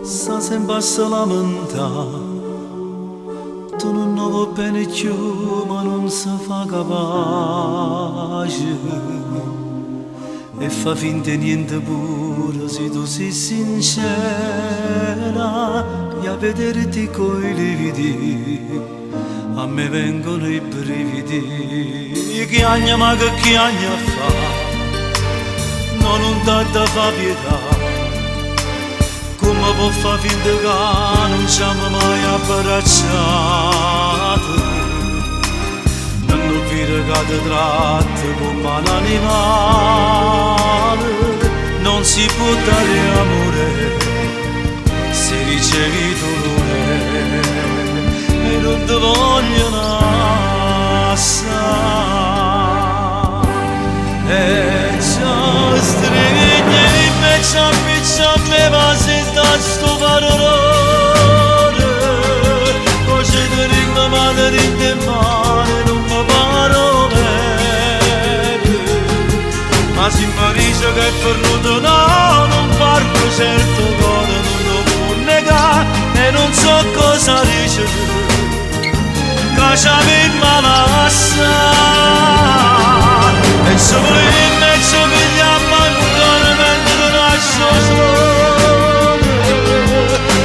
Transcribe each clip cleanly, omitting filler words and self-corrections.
Sa se basta lamentare, tu non va bene più, ma non si fa capace. E fa finta niente pure se tu sei sincera. E a vederti coi lividi, a me vengono i brividi. Che agna ma che agna fa, ma non dà da fa pietà. Come può fa finta che non siamo mai abbracciati? Non vede che ti tratti come un animale. Non si può dare amore se ricevi dolore, e non ti vogliono assai. E già stringe in mezzo a pizza a me va senza sto parolone. Poi c'è di rimma ma di rinde male non mi paro bene. Ma si imparisce che è perduto no, non parlo certo cuore non lo può negare. E non so cosa dice tu, che c'avevi malassa. E solo in mezzo che gli abbandoni mentre nasce solo.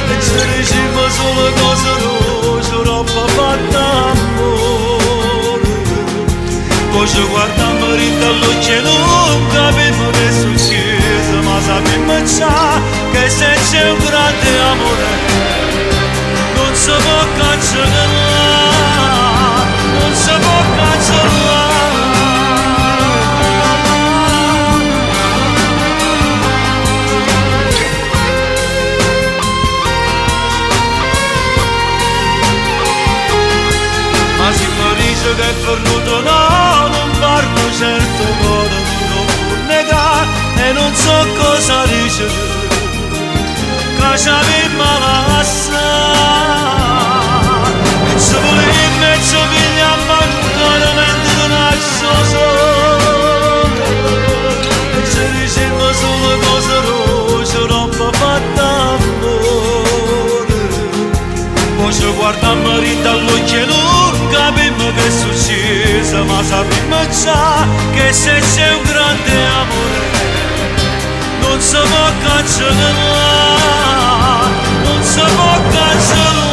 E ci diciamo solo cose rosse, roba fatta amore. Poi ci guardiamo rinda all'occhio, non capiamo che è successo, ma sappiamo già che se c'è un grande amore non si può cancellare, non si può cancellare. Ma si mi dice che è fornuto no, non parlo certo cuore non lo può negare. E non so cosa dice tu, che c'avevi malassa. E ci vuole in mezzo figlia a mancare mentre nasce solo. E ci diciamo solo cose rosse, roba fatta amore. Poi ci guardiamo rinda all'occhio e non capiamo che è successo, ma sappiamo già che se c'è un grande amore non si può cancellare, non si può cancellare.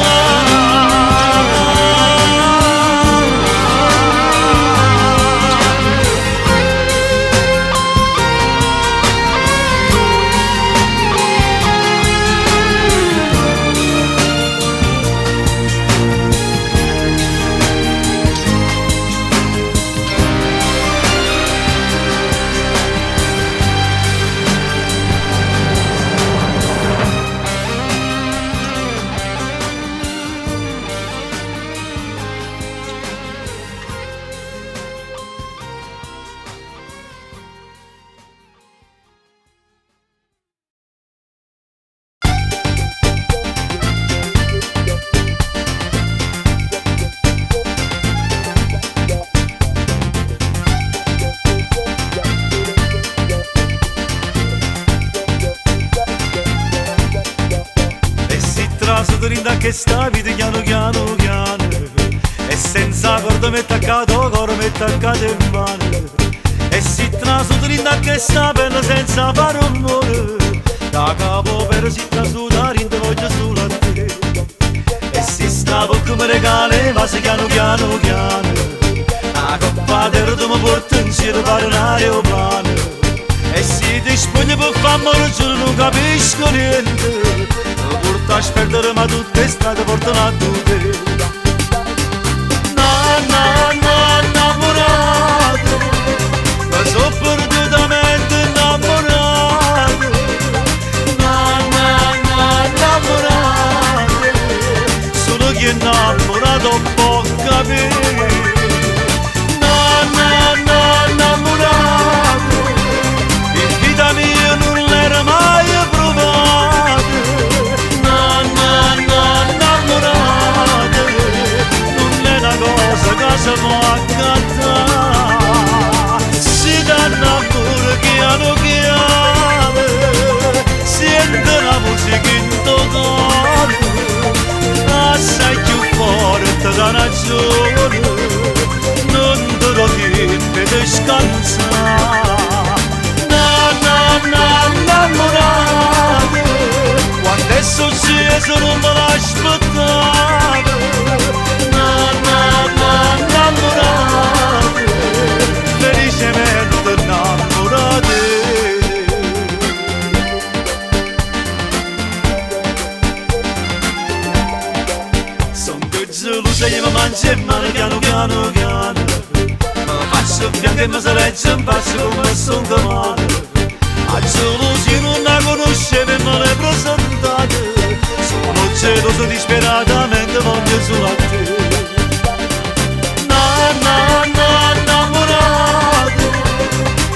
Che stavi piano piano piano, e senza corda mi attaccato cuore mi attaccato in mano. E si traso drinda che sta bene senza fare rumore, da capo per si traso da rinda voglio solo a te. E si stavo come regale ma si piano piano piano, la coppa del tu mi porta in giro per un aeroplano. E si ti spoglia per fare giuro non capisco niente, porta a sperdere ma tutte strade portano a dove. No, no, no, innamorato, ma sono perdutamente innamorato. No, no, no, innamorato, solo chi è innamorato può capire. No, no, no, innamorato, in vita mia non l'era mai provato. Cosa può accattare? Si danno amore piano piano, siente la musica in tuo cuore, assai più forte da ragione, non te lo tempo di scansare. Innamorata, quando è successo non me l'aspettavo. Innamorata, felicemente innamorata. Sono più gelosa e mi mangi male piano piano piano. Mi faccio bianco e mi saleggia in faccia come sono domani. A gelosia non la conoscevo e me l'hai presentata. Sono geloso disperatamente, voglio solo a te. Innamorata,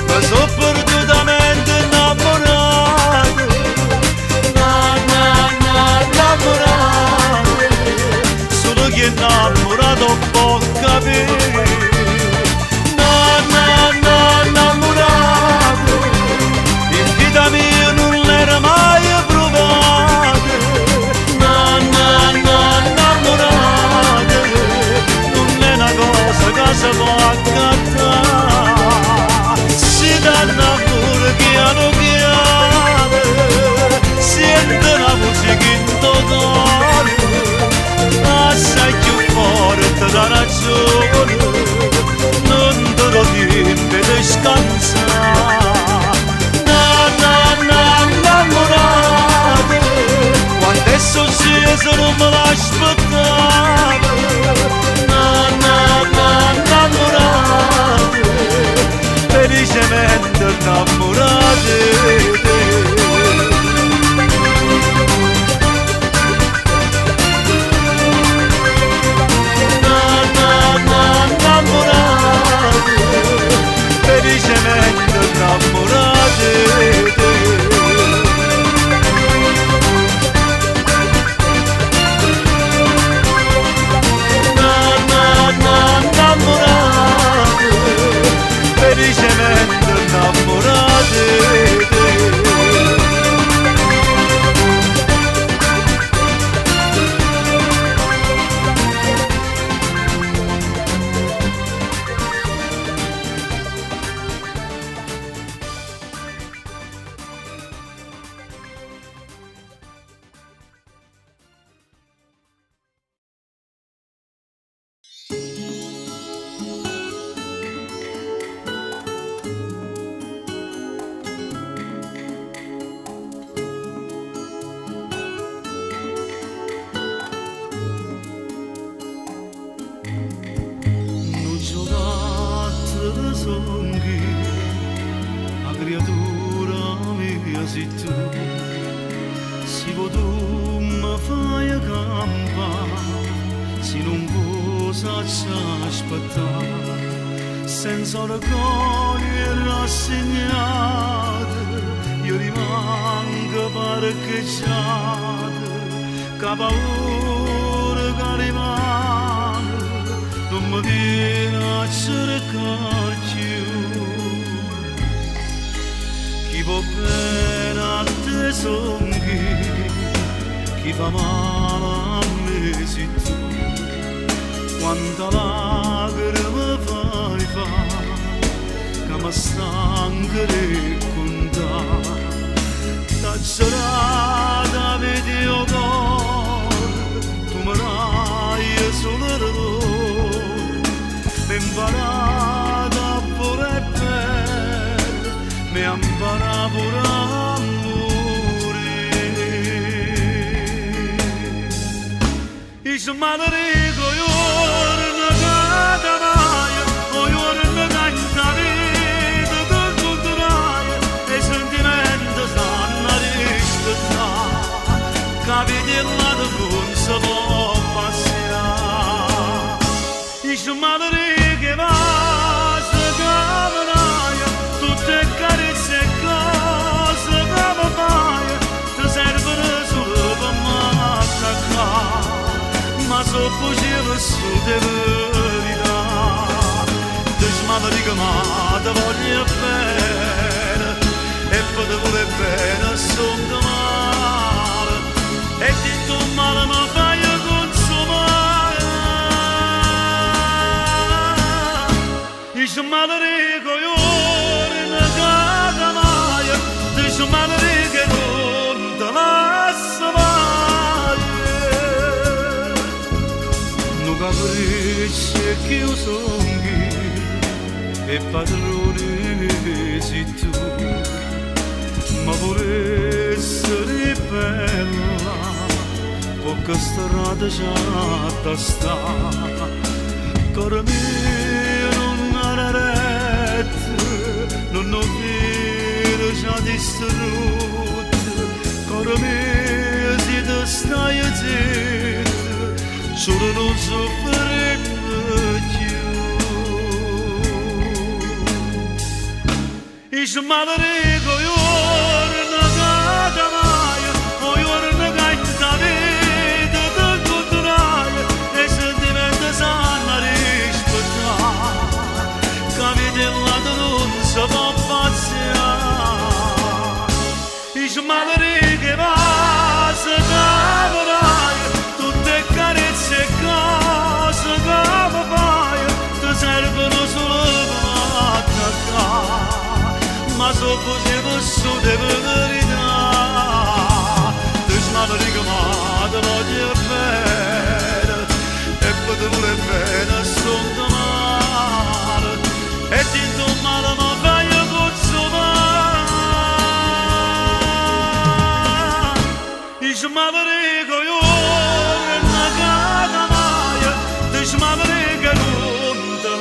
mi sono perdutamente innamorata. Innamorata, solo chi è innamorato può capire. Mia non l'era mai provata, innamorata, non è una cosa che si può accattare. Si dà l'amore piano piano, sente la musica in tuo cuore, assai più forte da ragione, non te lo tempo di scansare. Innamorata, quando è successo non me l'aspettavo. Innamorata, felicemente innamorata. Felicemente innamorate. Innamorate, felicemente innamorate. La creatura mia sei tu, se tu mi fai campare, se non posso aspettare, senza orgoglio e rassegnato, io rimango parcheggiato, che paura che rimane, non mi viene a cercare più. Chi può bene a te son chi fa male a me sei tu. Quanta lacrime fai fare, che mi stanca di contare. Da giornata vedi io cuore, tu mi dai solo errore. Mi imparata pure bene, mi impara pure a morire. Dice Madrigo, io non cado mai, io non canto vita del contrario, e i sentimenti stanno a rispettare, capiti il lato non si può passare. Dice Madrigo che va, se camerai, tutte carezze e cose che mi fai, ti servono solo per m'attaccare. Ma so fuggire su di verità. Dici Madrigo ma ti voglio bene, e poi ti vuole bene son domani. capricci che io sono e padrone sei tu, ma vorrei essere bella, poca strada già sta, cuore mio non ha retta, non ho vero già distrutto, cuore mio si te stai zitto, solo non soffrirmi più. Ich madre go yorna gada maya, o yorna gaita vede da gudraya, e se diventa sana rispetta, cavide la non sa va pazzia. Ich madre che va se cavraia, tutte carezze e cose che fai, ti servono solo per attaccare. Ma so così vissuto per verità, düşmanları chiamato l'odio è bene, e poi ti vuole bene sotto male, e tinto male ma fai a consolare. Düşmanları koyuyor ne kadar maya, düşmanları gelundu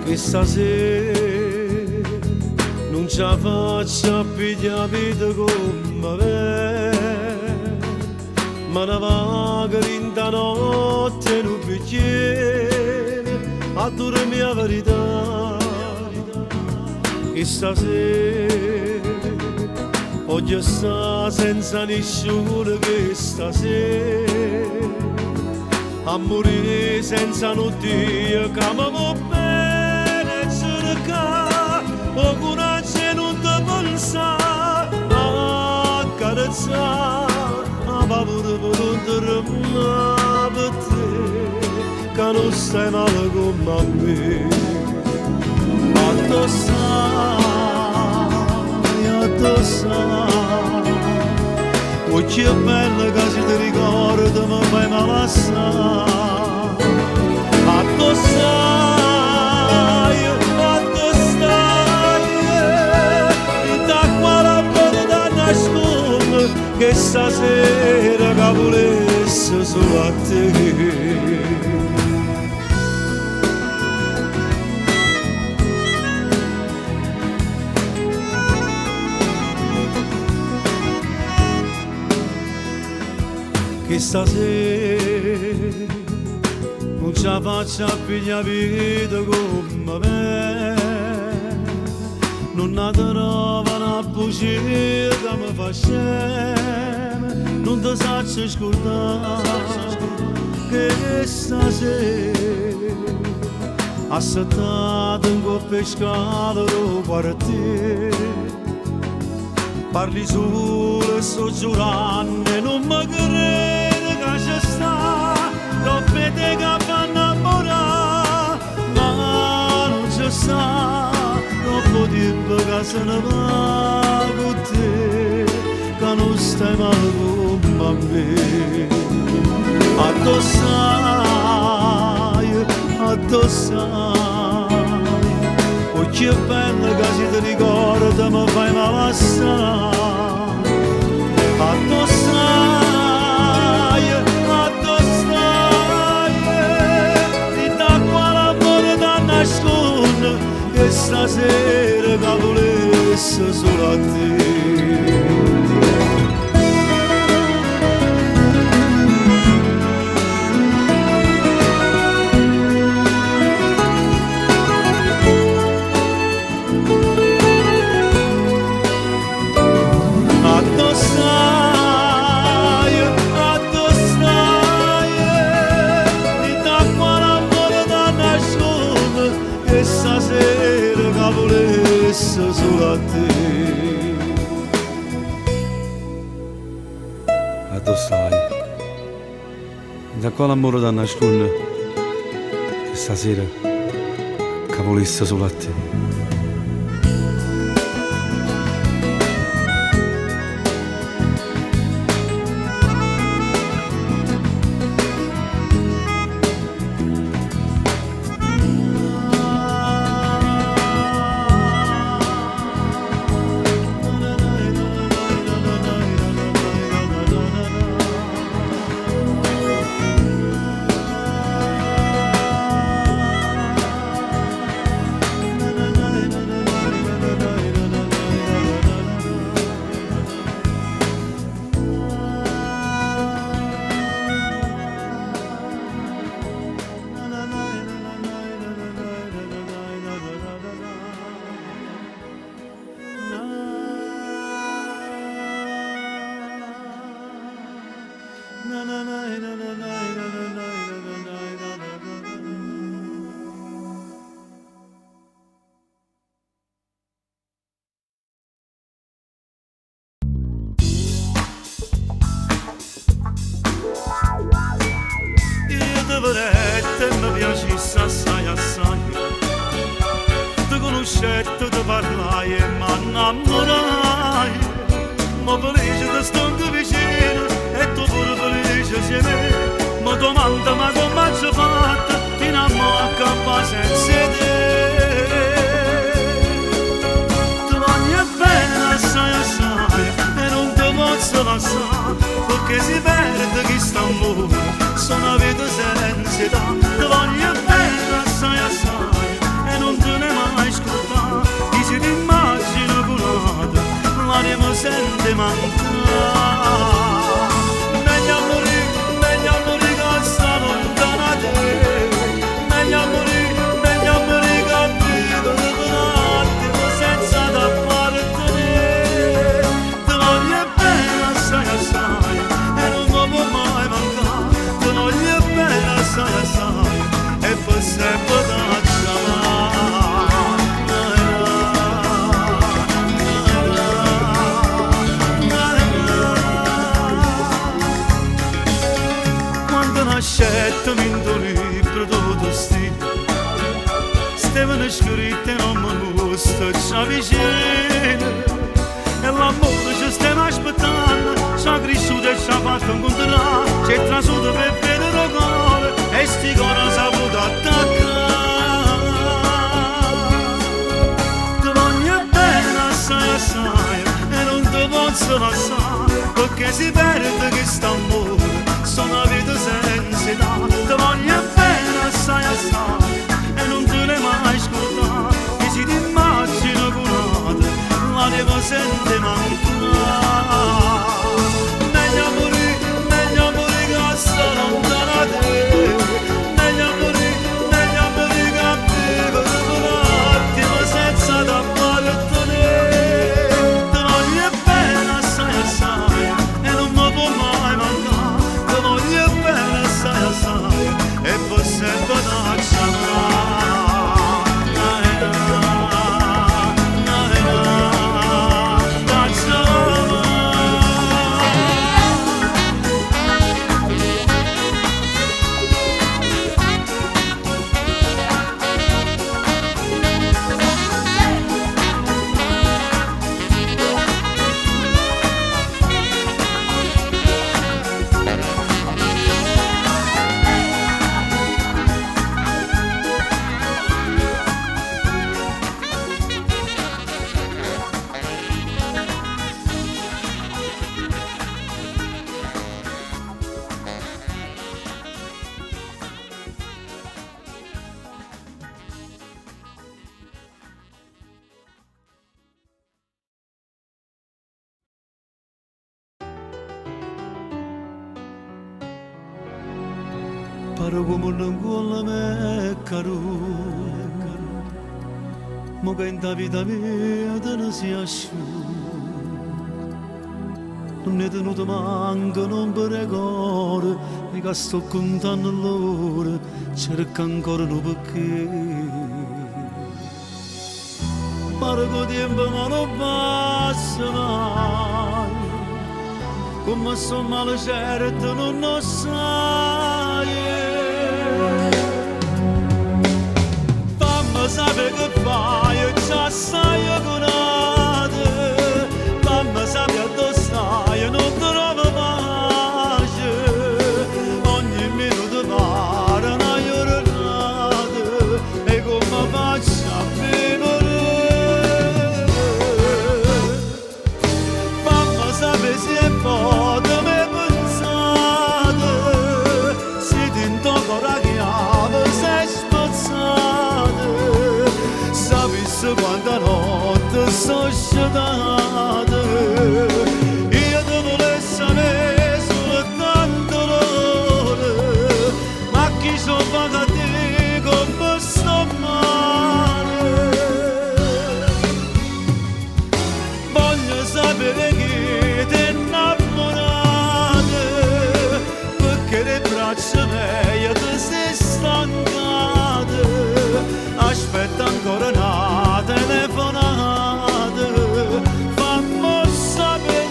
che stasera non ce la faccio a pigliare vita come me, ma una vaga rinda notte in un bicchiere a dormire la verità. Che stasera voglio stare senza nessuno, che stasera a morire senza un Dio che mi può bene cercare, o coraggio non ti pensare a carezzare, a paura per non tornare per te, che non stai male come a me. Addossai, oh che bella che se ti ricordo mi fai male assai. Addossai, da qua la verità nasconde, che stasera che volesse solo a te. Che stasera non ce la faccio a pigliare vita come me, non la trova una bugia che mi fa scema, non ti saccio scordare che stasera assettato in coppia e scala per te. Parli solo e sto giurando e non mi crede che ci sta, troppe te che fanno innamorare, ma non ci sta, troppo tempo che se ne va con te, che non stai male come a me. Addossai, oh che bella che si ti ricorda mi fai male assai. Addossai, di da qua la volesse solo a te. Stasera che volesse solo a te. A tu stai, da quale amore da nasconde che stasera che volesse solo a te. Te mi piacesse assai assai, ti conoscetto, ti parlai e mi innamorai, ma felice ti sto vicino e tu pure felice sei me, mi domanda ma come ci fatta fino a mo' accappa senza te. Ti voglio bene assai assai e non ti posso lasciare, perché si perde chi sta amore, sono una vita senza età. Ti voglio bene assai assai e non te ne mai scordare, chi si ti immagina curata, l'anima sente mancare. Meglio morire che sta lontana da te, meglio morire che vivere per attimo senza t'appartenere. Ti voglio bene assai assai e non mi può mai mancare, ti voglio bene assai assai e per sempre da chiamare. Quando nascette in tuo libro tuo destino, stavano scritte non mi gusta già vicino, e l'amore ci stiamo aspettando, ci ha cresciuto e ci ha fatto incontrare, ci è trasuto per vedere cuore e sti cuore si ha voluto attaccare. Ti voglio bene assai assai e non ti posso lasciare, perché si perde questo amore, sono una vita senza età. Ti voglio bene assai assai e non te ne mai scordare, che si ti immagina curata, l'anima sente mancare. Meglio morire che sta lontana da te, meglio morire che vivere per attimo senza t'appartenere. Ti voglio bene assai assai e non mi può mai mancare, pare come non vuole me caro, ma che in la vita mia te ne sia asciutto. Non è tenuto manco, non per ricordo, mica sto contando l'ora, cerco ancora un perché. Pare che il tempo ma non passa mai, come sto male certo non lo sai. Fammi sapere che fai, già sai con te, fammi sapere addosso stai, non trovo pace, ogni minuto pare una giornata, e come faccio a vivere? Fammi sapere se è forte me pensate, se tinto con la chiave sei spazzata, sapessi quanta notte sto sciatata. Io te volessi avere soltanto l'ora, ma chi sono paga a te come sto male? Voglio sapere che ti innamorate, perché le braccia mie ti sei stancate. Aspetta ancora una telefonata, fammi sapere.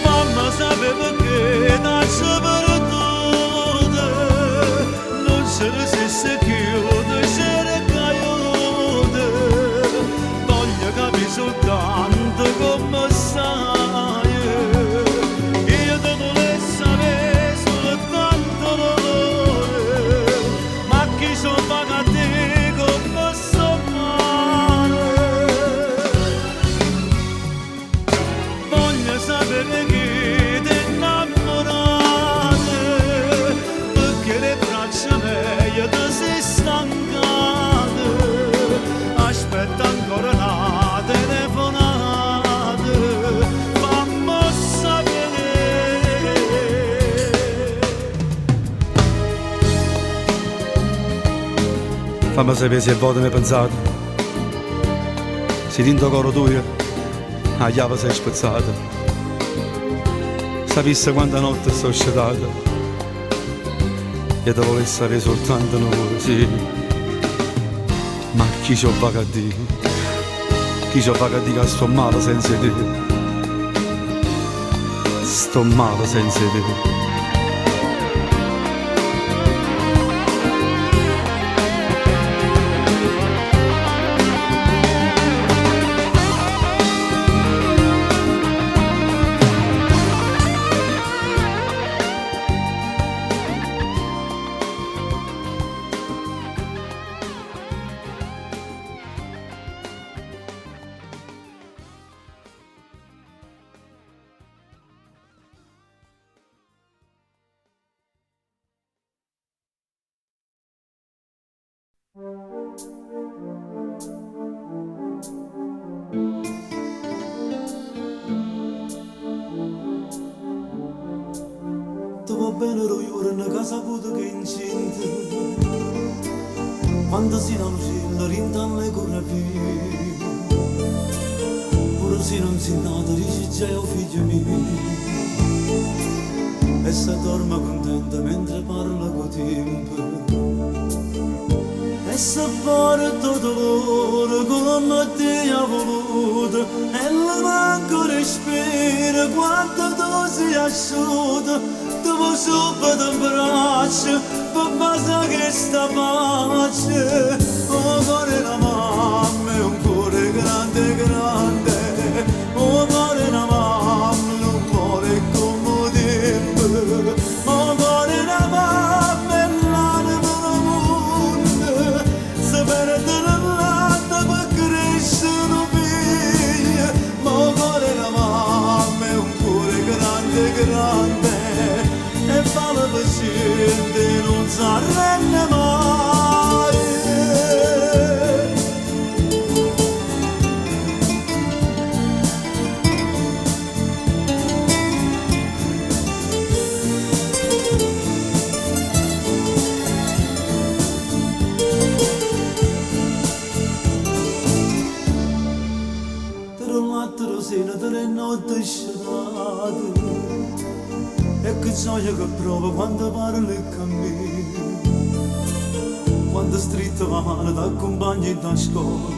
Fammi sapere perché t'ho perduto, non se ne si chiude, cerca aiuto. Voglio capire soltanto come stai, io te volessi avere soltanto l'ora, ma chi sono paga a te come sto male? Voglio sapere che ti innamorate, perché le braccia mie ti sei stancate. Aspetta ancora una telefonata, fammi sapere. Fammi sapere se voi mi pensate, se tinto coro tuo, la chiave sei spezzata. Sapessi quanta notte sto sciatata, e te volessi sapere soltanto un'ora, sì. Ma chi ci ho vaga a dire? Chi ci ho vaga a dire che sto male senza te? Sto male senza te. Ti va bene io in casa puto che incinta, quando si non scende rintanno le corrapie, pure se non si nata dice già è figlio mio, e se dorme contenta mentre parla con tempo, e se porta dolore come ti ha voluto, e le manco respira quando tu sei asciutto. Devo subito in braccio per passare questa pace. Oh, cuore la mamma è un cuore grande, grande. Oh, cuore la mamma non muore come tempo. Oh, cuore la mamma è l'anima del mondo. Se perde nell'alto per crescere si arrende mai. L'altro sera tre notti sciolate e che gioia che provo quando parlo e cammino, quando stritto la mano t'accompagni da scuola,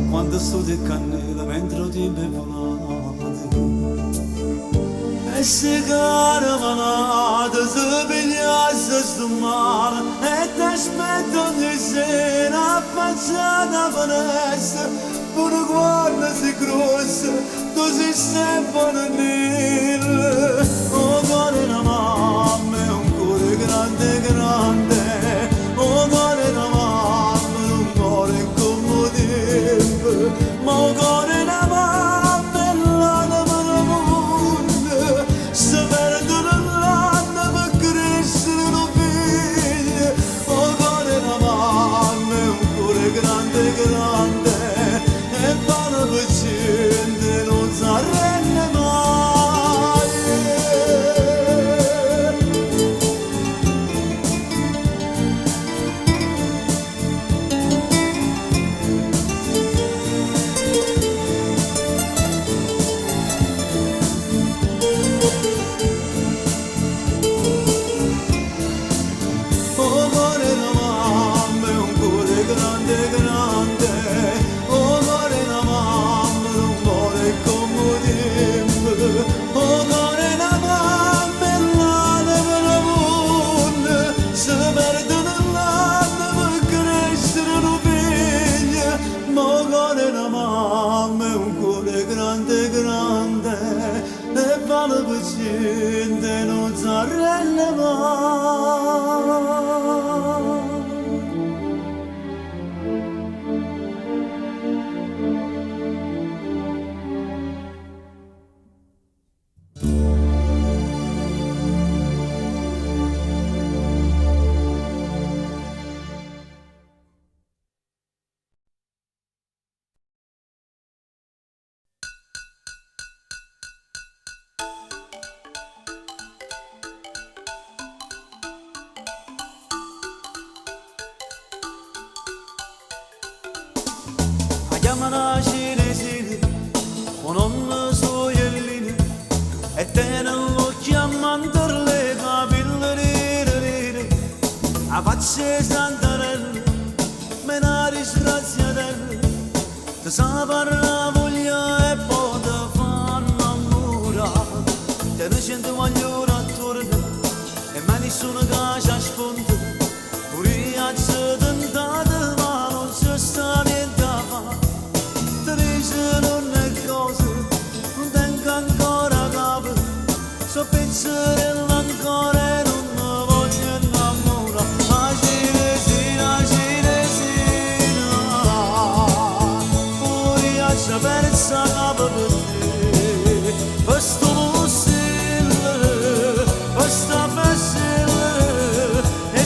quando sto di cannella mentre ti bevo latte e se caravanate se pigliasse sto male e t'aspetto ogni sera affacciata a finestra. Pure quando si crossa, tu sei sempre nel. Oh, cuore da mamma è un cuore grande, grande. Oh, cuore da mamma è un cuore come tempo. Ma oh, cuore da mamma è l'anima del mondo. Si perdono l'anima per crescere un figlio. Oh, cuore da mamma è un cuore grande, grande. E vanno vicende non si arrende mai. Oh, cuore da mamma è un cuore grande, grande. Grande, grande, e vale vicende non si arrende mai. Chiamano cinesini, con nonno soiellini, e tenen l'occhio a mandarle capille nere, a facce santarelle, mena disgraziatelle, ti sa parla voglia e poi ti fanno innamorare, te ne senti vogliono attorno, e mai nessuno che ci asponde, pure io ci tentate ma non c'è sta niente a fare. Non è cosa, non tengo ancora capo, so pensare ancora e non mi voglio innamorare. La cinesina, pure io ci penso capo per te, per sto stile, per sta facile, e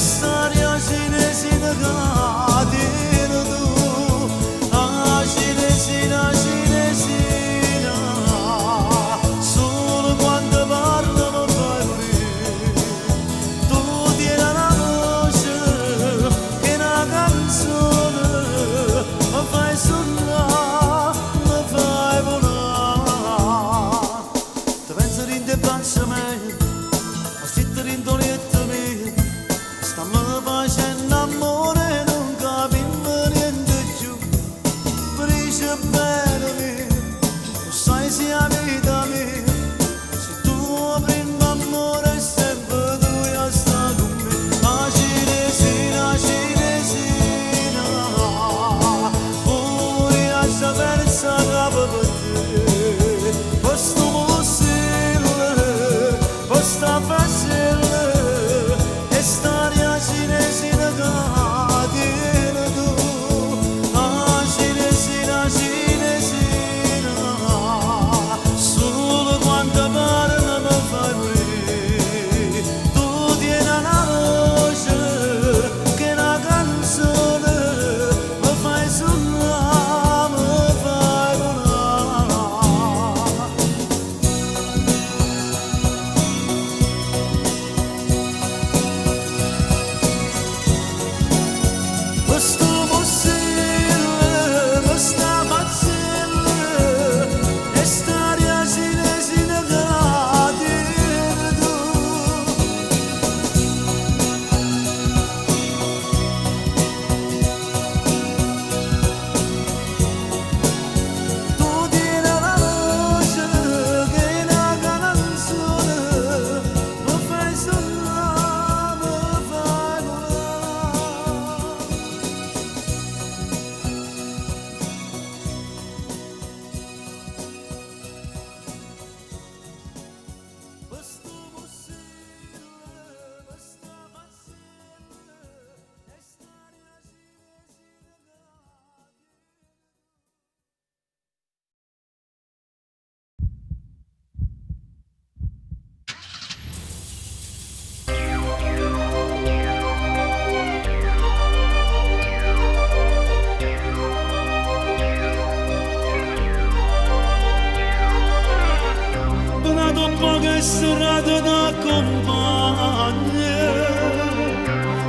vado da compagna,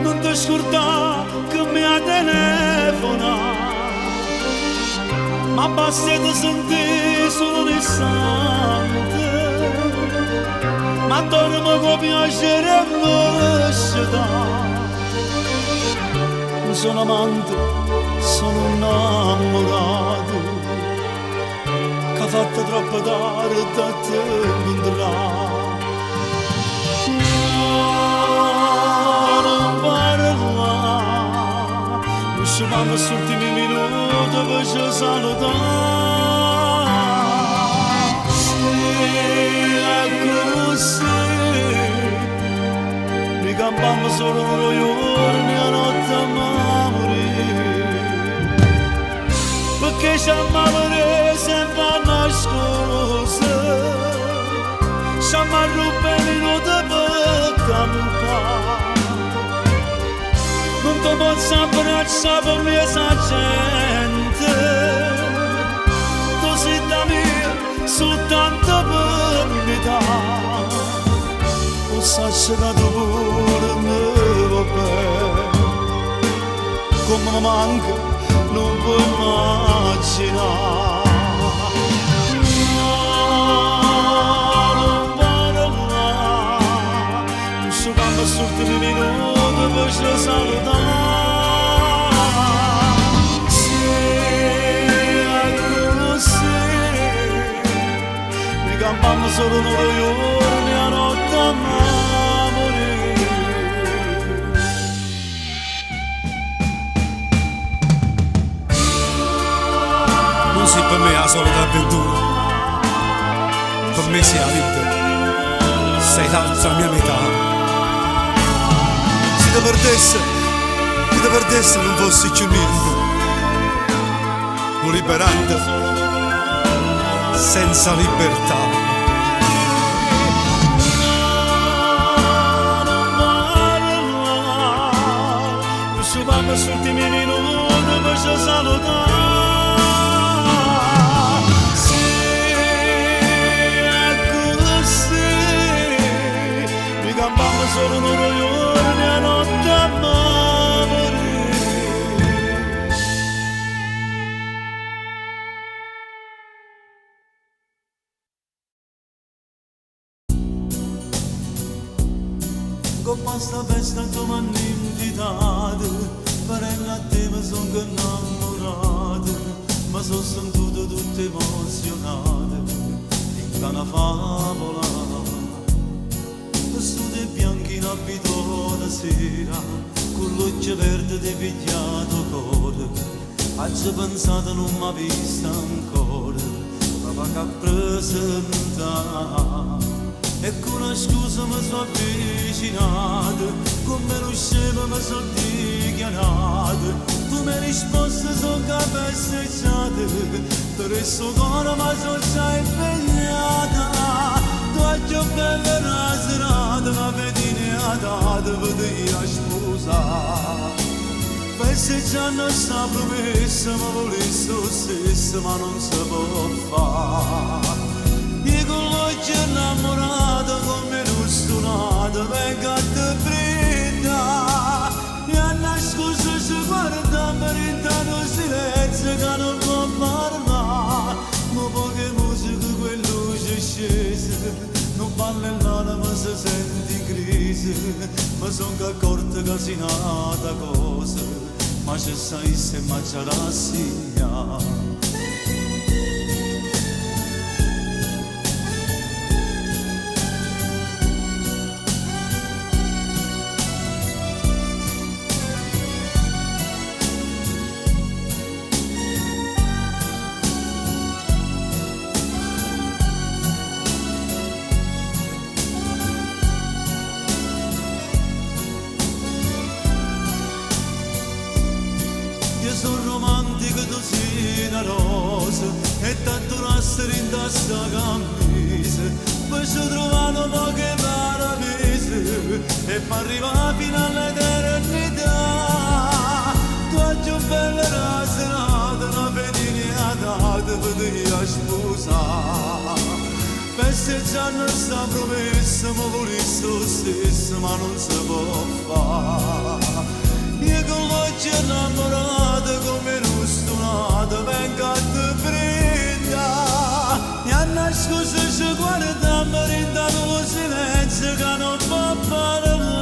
non ti scordare che mi ha telefonato, ma basta di sentire solo l'istante, ma torno con piacere e velocità. Sono amante, sono innamorato, che ha fatto troppo tardi da te andrà. Non parla, non ci vanno sugli ultimi minuti per ci salutare. Sì, è così, mi cambiamo solo noi giorni a notte a morire, perché ci amavano sempre a nascosto, ci amavano per minuti per campare. Non ti posso abbracciare per mia gente, tu sei da mia soltanto per metà. O sacci che tu pure mi va bene, come mi manca non puoi immaginare. Non parlare, non ci vanno sugli ultimi minuti per ci salutare. Sì, è così, mi cambiamo solo noi giorni a notte a morire. Non sei per me la solita avventura, per me sei la vita, sei l'altra mia metà. Se ti perdesse non fossi più niente, un liberante senza libertà. Ci vanno sugli ultimi minuti per ci salutare. Sì, è così, mi cambiamo solo noi giorni a notte a morire. Con questa festa tu mi hanno invitato, parella a te mi sono innamorato, ma sono sentito tutto emozionato, in una favola. Vestiti bianchi in abito da sera, con l'occhio verde di pigliato cuore, oggi pensato non mi ha vista ancora, ma che presentare. E con una scusa mi sono avvicinato, come lo scemo mi sono dichiarato. Tu mi hai risposto sono capesseggiato, per il suo cuore mi sono già impegnata. Tu hai più bella la serata, ma vedi ne ha dato per dire a sposare. Festeggiando sta promessa, ma volessi lo stesso, ma non si può fare. Io con l'occhio innamorato come un suonato vengo a te prenda, e a nascosto ci guarda per intanto silenzio che non può parlare, ma poche musiche quelle luci scese, non parla l'anima si sente in crisi, ma son che accorto che si nata cosa, ma ci sai se ma c'è la signa. Sono romantico, tu sei una rosa e tanto essere in testa camisa, poi ci trovano poche paradise e poi arriva fino all'eternità. Tu hai più bella la serata, una pedina data per dire a sposare. festeggiando sta promessa, ma volessi lo stesso, ma non si può fare. Io con l'occhio innamorato come un stonato vengo a te prenda. Mi ha nascosto ci guarda, mi rindato lo silenzio che non può parlare.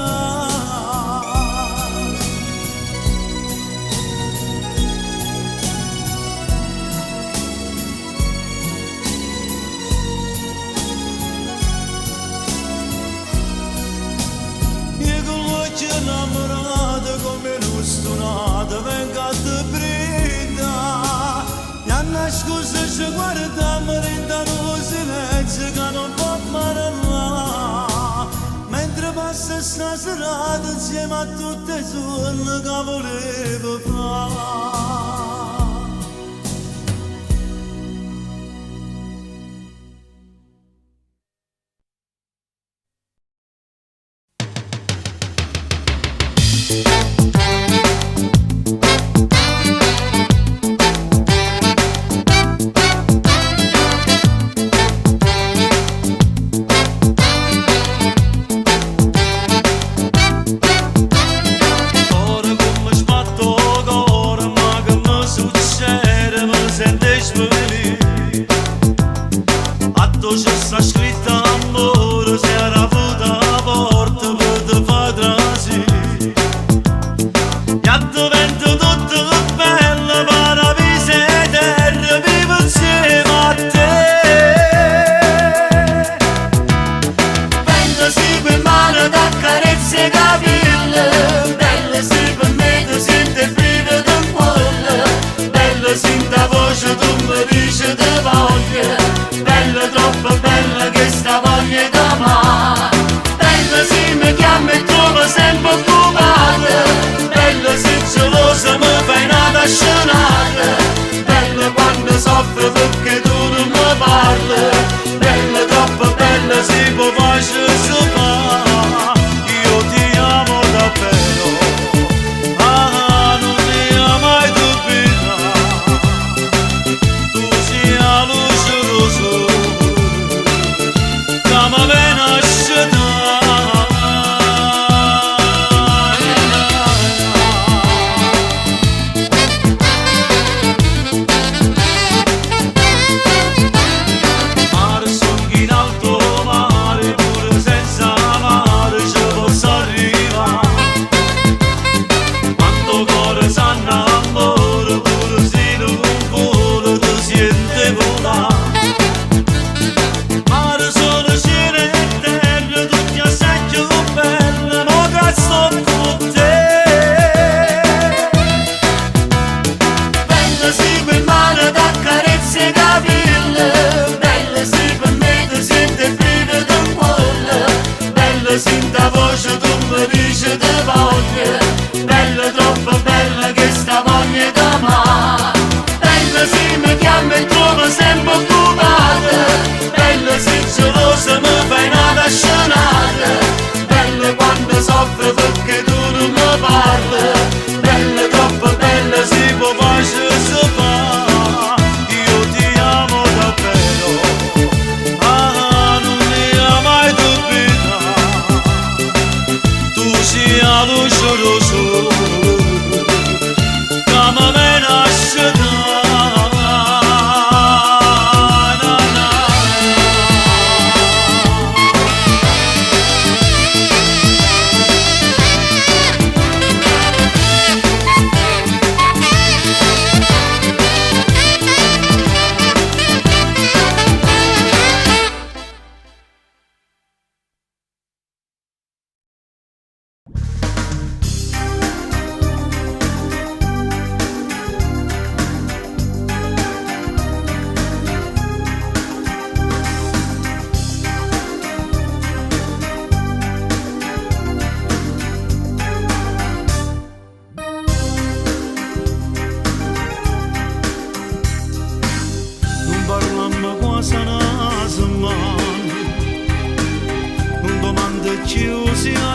Innamorato come un stonato vengo a te prenda. Mi ha nascosto ci guarda, mi rindato lo silenzio che non può parlare. Mentre passa sta serata insieme a tutte le sonne che volevo fare.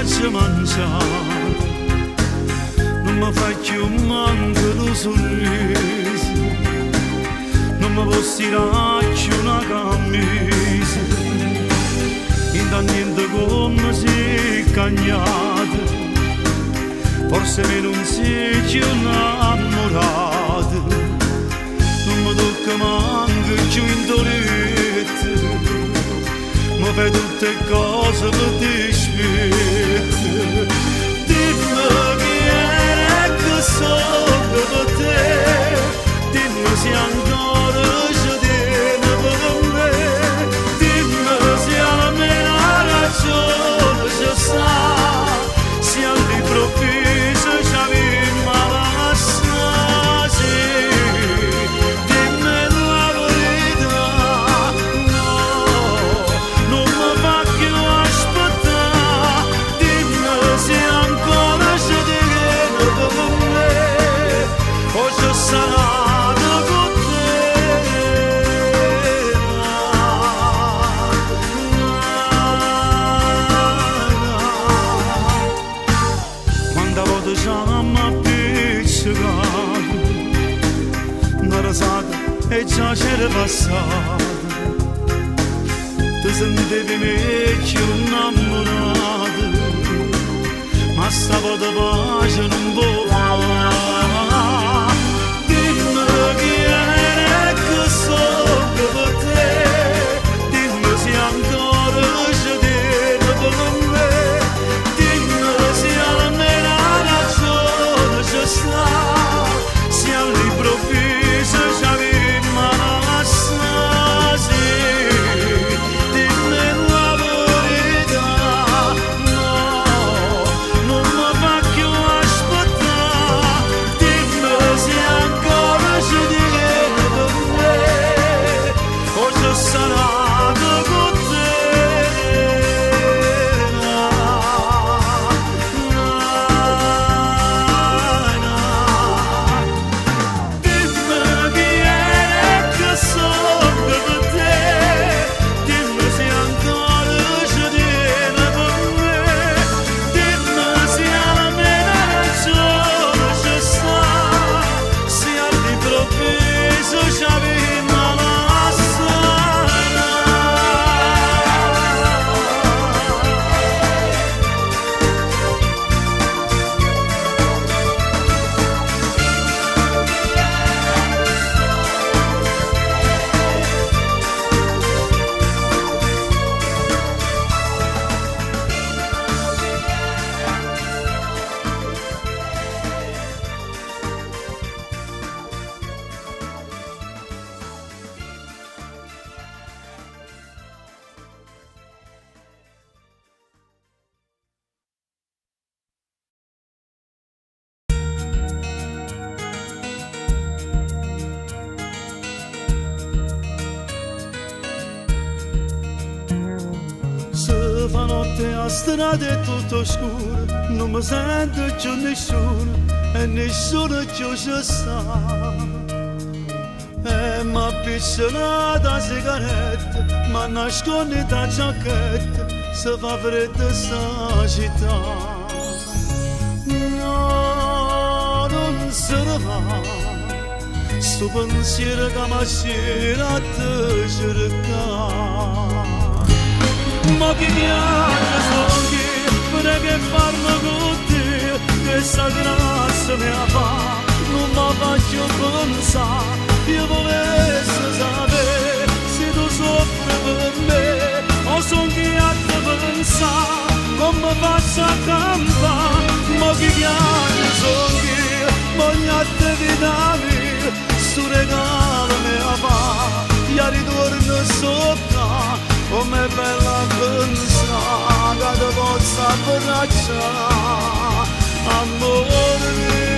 piace mangiare, non mi fai più manco lo sorriso, non mi posso tirare più una camisa. sa niente come si cagnate, forse me non sei più innamorato, non mi tocca manco più in dolette, ma fai tutte cose per dispetto. Dimmi chi era che sono per te, dimmi se ancora ci tieni per me, dimmi se almeno ragione ci sta, se all'improvviso ci avevi malassati, dimmi la verità, no, non mi fa più aspettare, dimmi se ancora ci tieni per me, o ci sarà con te. Quando volte siamo appiccicati, una rasata e già c'era passata, ti sentivi meglio innamorato, ma stavolta pace non può fare. Dimmi chi era che sono per te, dimmi se ancora ci tieni per me, dimmi se almeno ragione ci sta, se all'improvviso ci avevi malassati, dimmi la verità, no, non mi fa più aspettare, dimmi se ancora ci tieni per me, o ci sarà con te. Dimmi chi era che sono per te, dimmi se ancora ci tieni per me, dimmi se almeno ragione ci sta, se all'improvviso ci avevi malassata. Se fa notte a strada è tutto scuro, non mi sento più nessuno e nessuno più ci sta. E mi appicciolata la sigaretta, ma nasconde la giacchetta, se fa freddo sta città. No, non se ne va, sto pensiero che mi c'era a te cercare. Ma chi piace sono chi, perché farlo con te, questa grazia mi fa, non mi faccio pensare, io volessi sapere se tu soffri per me, o sono chi a te pensare, come faccio a campare, ma chi piace sono chi, voglio a te vita mia, sto regalo mi fa, io ritorno sopra, come è bella pensare che ti possa abbracciare, amore mio.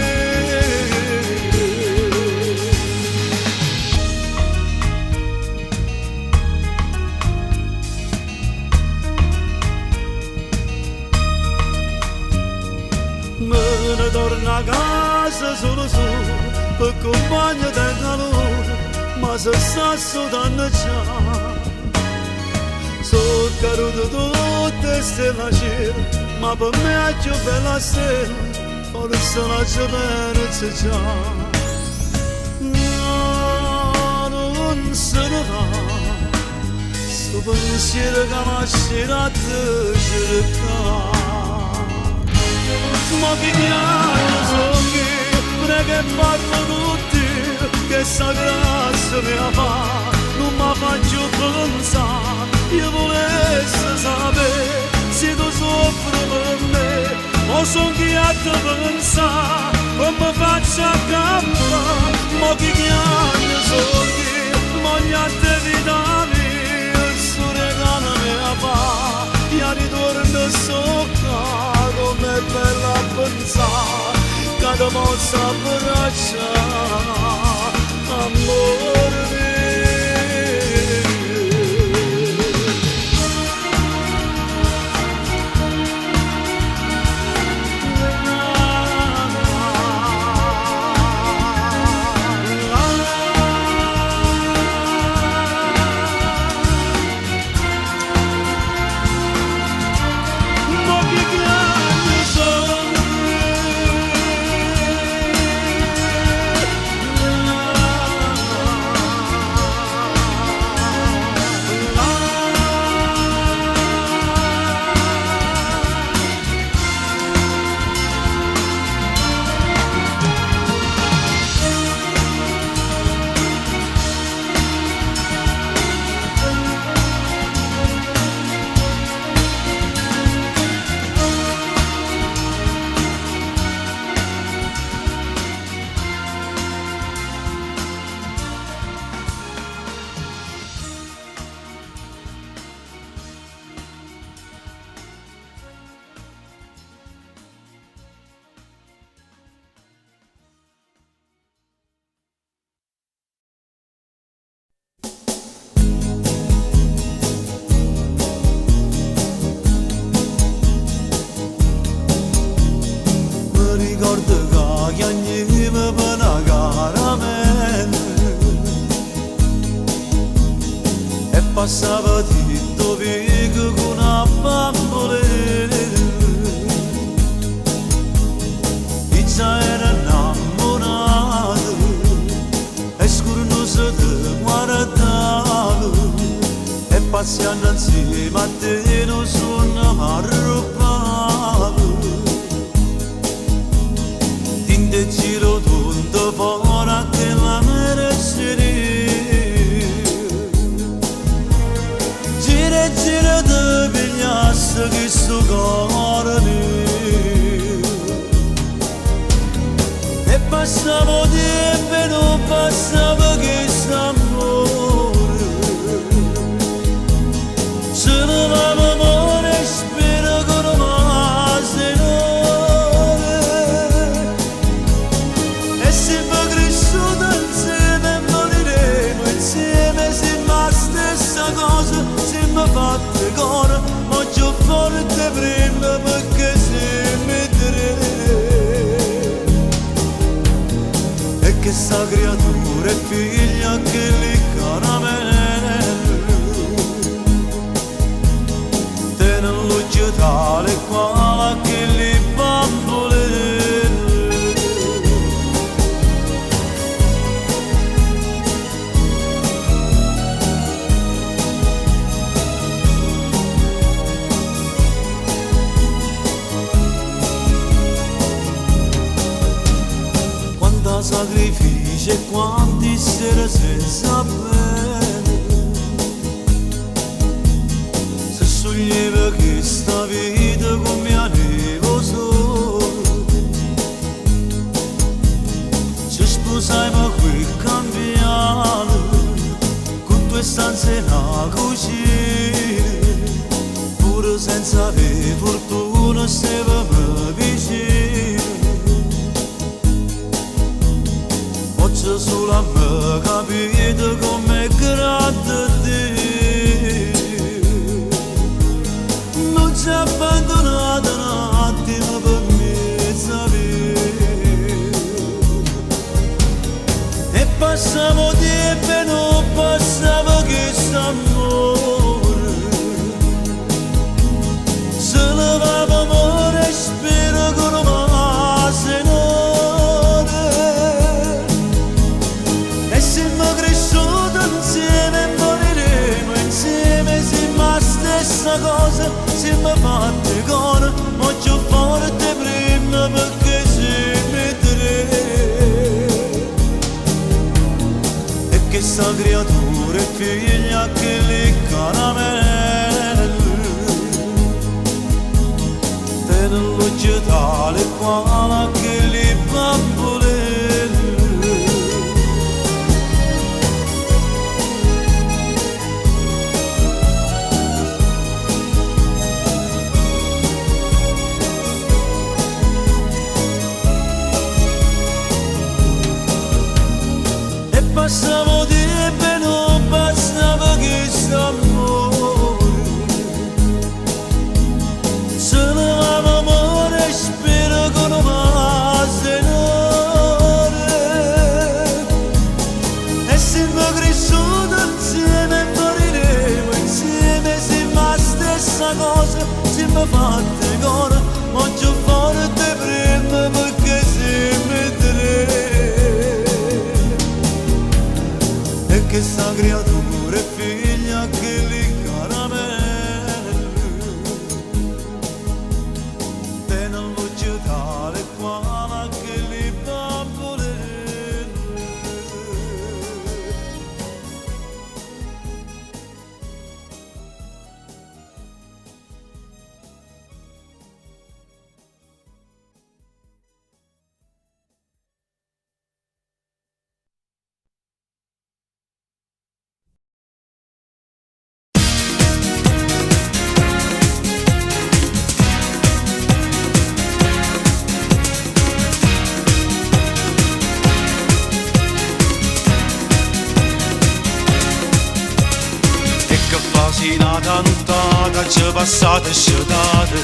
Me ne torno a casa solo per compagno del calore, ma se sta danneggiato. Sono caduto tutte stelle cielo, ma per me è più bella stella, forse la ci perso già. No, non se ne va, sto pensiero che mi ha scirato cerca. Ma che chiaro sono che prega e parlo tutti, che sta grazia mi fa, non mi faccio pensare, io volessi sapere se tu soffri per me, o sono chi a te pensare, come faccio a campare, ma che chiaro sono che voglio a te vita mia, su regalo mi fa, io ritorno sopra, come è bella a pensare, che ti possa abbracciare, amore mio. Ricordo che piangevo per una caramella e passava tutto vico con una bambolina, pizza era innamorato e scuro non si guardava e passando insieme a te non sono arrabbiato. Te giro tutto fuori che la mereceria, gira e gira te pigliasse che sto cuore mio, e passavo tempo e non passava che s'amore, se ne va amore spero che non va se no. Fatte cuore, ma già forte prima perché si mettere e che sta creatura è figlia che li caramello te non lo tale quale che li bambolino. Sacrifici e quanti sere senza bene, se sognava che sta vita come avevo solo, ci sposiamo qui cambiando, con due stanze e una cucina, pure senza avere fortuna stavamo vicini. Solo a me capito come grande Dio non ci ha abbandonato un attimo per me sapere e passavo tempo e non passava che s'amore se levava amore e spero che non va se no. Siamo cresciuti insieme e moriremo insieme. si mi fatte cuore, ma più forte prima perché siamo tre. E che sta creatura è figlia che li caramelle, tenendo giù tale quale che li bambole. Passavo tempo e non bastava questo amore. Se ne va amore, spero che non passi l'ore. E siamo cresciuti insieme e moriremo insieme. Siamo la stessa cosa, siamo fatte cuore, ma più forte prima perché siamo tre. Che sta creatura è figlia che li caramelle, te non voglio tale quale che li bambole. Nata nottata, ci passate e scetate.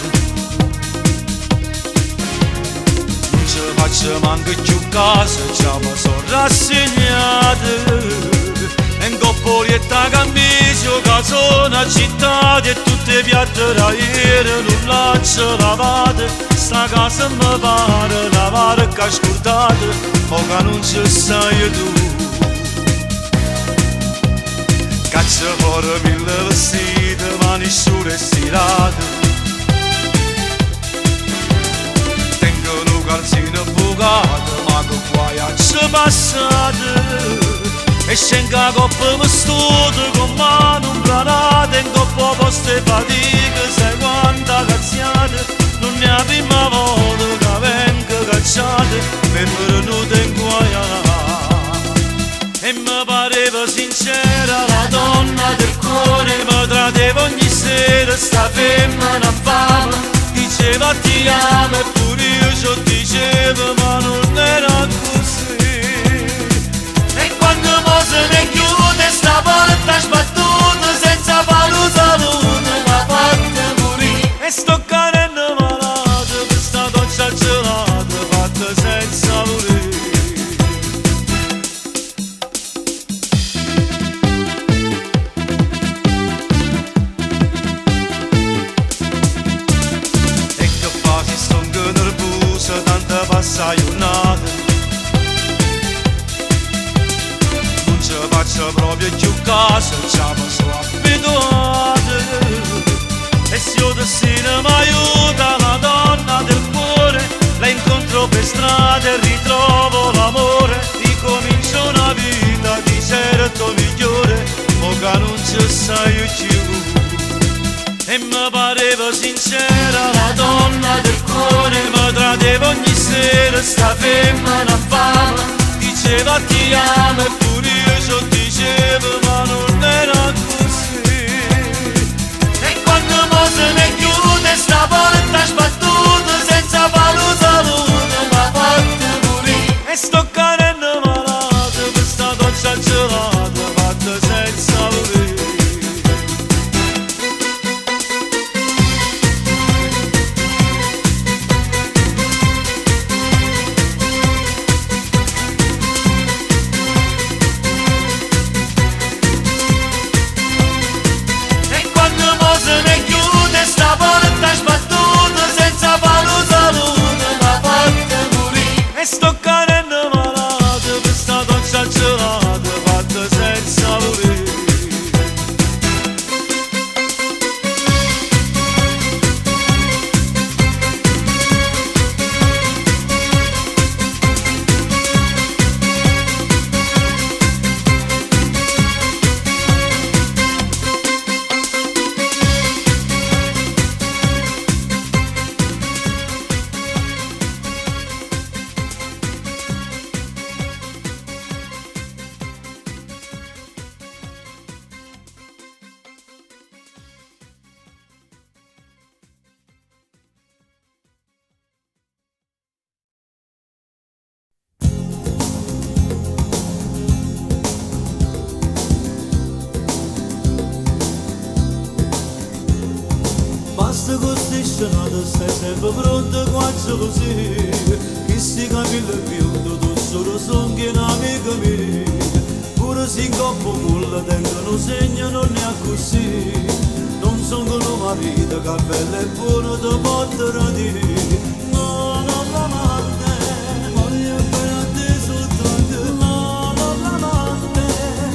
Non ci faccio manco più caso, ci sono rassegnate. E in coppolietta camicia, casona, città e tutte le piatte da ieri non lascio lavate. Sta casa mi pare lavare che scordate, o che non ci sei tu. Caccia fuori mille vestiti, mani scure e stirate. Tengo un calzino bucato, ma che guaiacce passate. E scengo a coppa mi studio con mano implanate. In coppa poste fatiche, sai quanta cazziate. Non è la prima volta che vengo cacciate, per venuto in guaiacce. E mi pareva sincera la donna del cuore, mi tradeva ogni sera sta femmina infame. Diceva ti amo e pure io ci dicevo, ma non era così. E quando mo se ne chiude sta porta sbattuta, senza palo salute la fatta morì. E sto cadendo malato per sta doccia gelata, fatta senza volere. Tanta passa giornata, non ci faccio proprio più caso, ci sono abituato. E se io destino mi aiuta la donna del cuore, la incontro per strada e ritrovo l'amore. Ricomincio una vita di certo migliore, o che non ci sei più. E mi pareva sincera la donna del cuore, mi tradeva ogni sera sta femmina infame. Diceva ti amo e pure io ci dicevo, ma non era così. E quando mo se ne chiude sta porta sbattuta, senza palo salute ma fatta morì. E sto cadendo malato per sta doccia gelata, fatta senza volere. modo stai sempre pronto quando così. Che si capilla più, tu solo son che un amico mio. Pure se in coppa culla tengono segno non ne ha così. Non sono con un marito che bello e buono ti porterà di. No, non l'amante, voglio bene a te soltanto. No, non l'amante,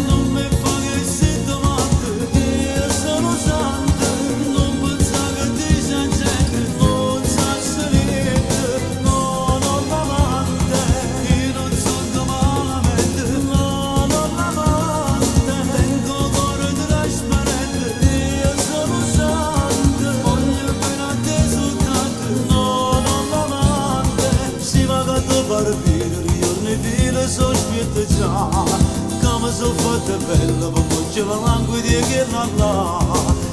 non mi fa che si domande. Io sono santo, non pensa che ti sei gente, non sai niente. No, non l'amante, io non sono malamente. No, non l'amante, tengo cuore trasparente. Io sono santo, voglio bene a te soltanto. No, non l'amante, si va a fare fine, ritorni fine, sono spietta già. Come sono fatta bella, poi c'è la languida che là.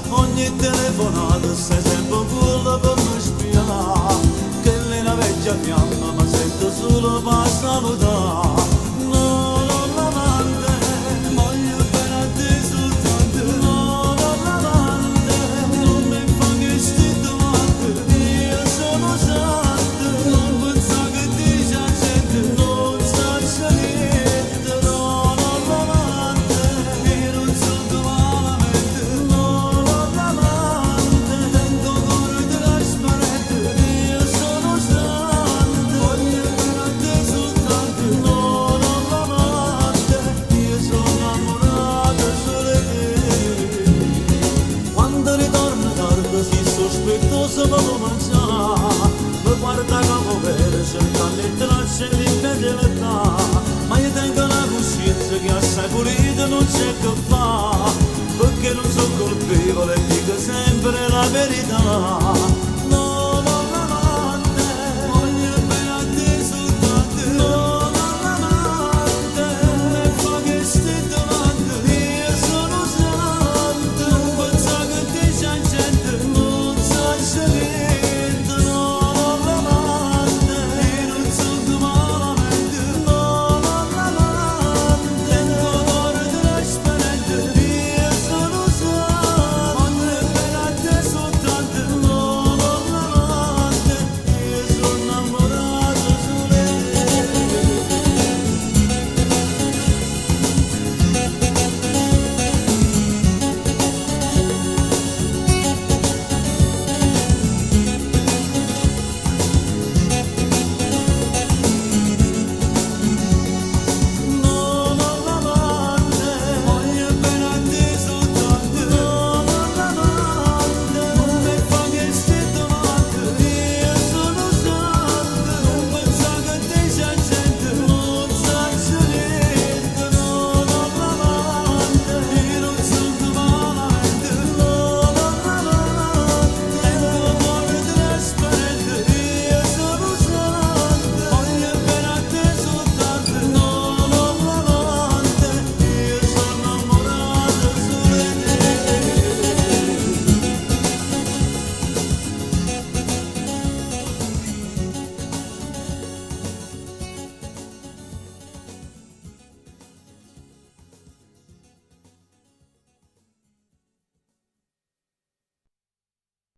Ogni telefonata stai sempre quella per mi spiare. Che lei è una vecchia fiamma, ma sento solo per salutare. No, non l'amante, voglio bene a te soltanto. No, non l'amante, non mi fa che sti domande. Io sono santo, non pensa che ti sia gente, non sai niente. No, non l'amante, io non sono malamente. No, non l'amante, tengo cuore trasparente. Io sono santo, voglio bene a te soltanto. No, non l'amante, io sono innamorato solo di te. Quando ritorno tardi si sospettoso per mangiare. Mi guarda come vero, cercando il tracce l'infedeltà. Ma io tengo una coscienza che assai pulita non c'è che fa. Perché non sono colpevole e dico sempre la verità.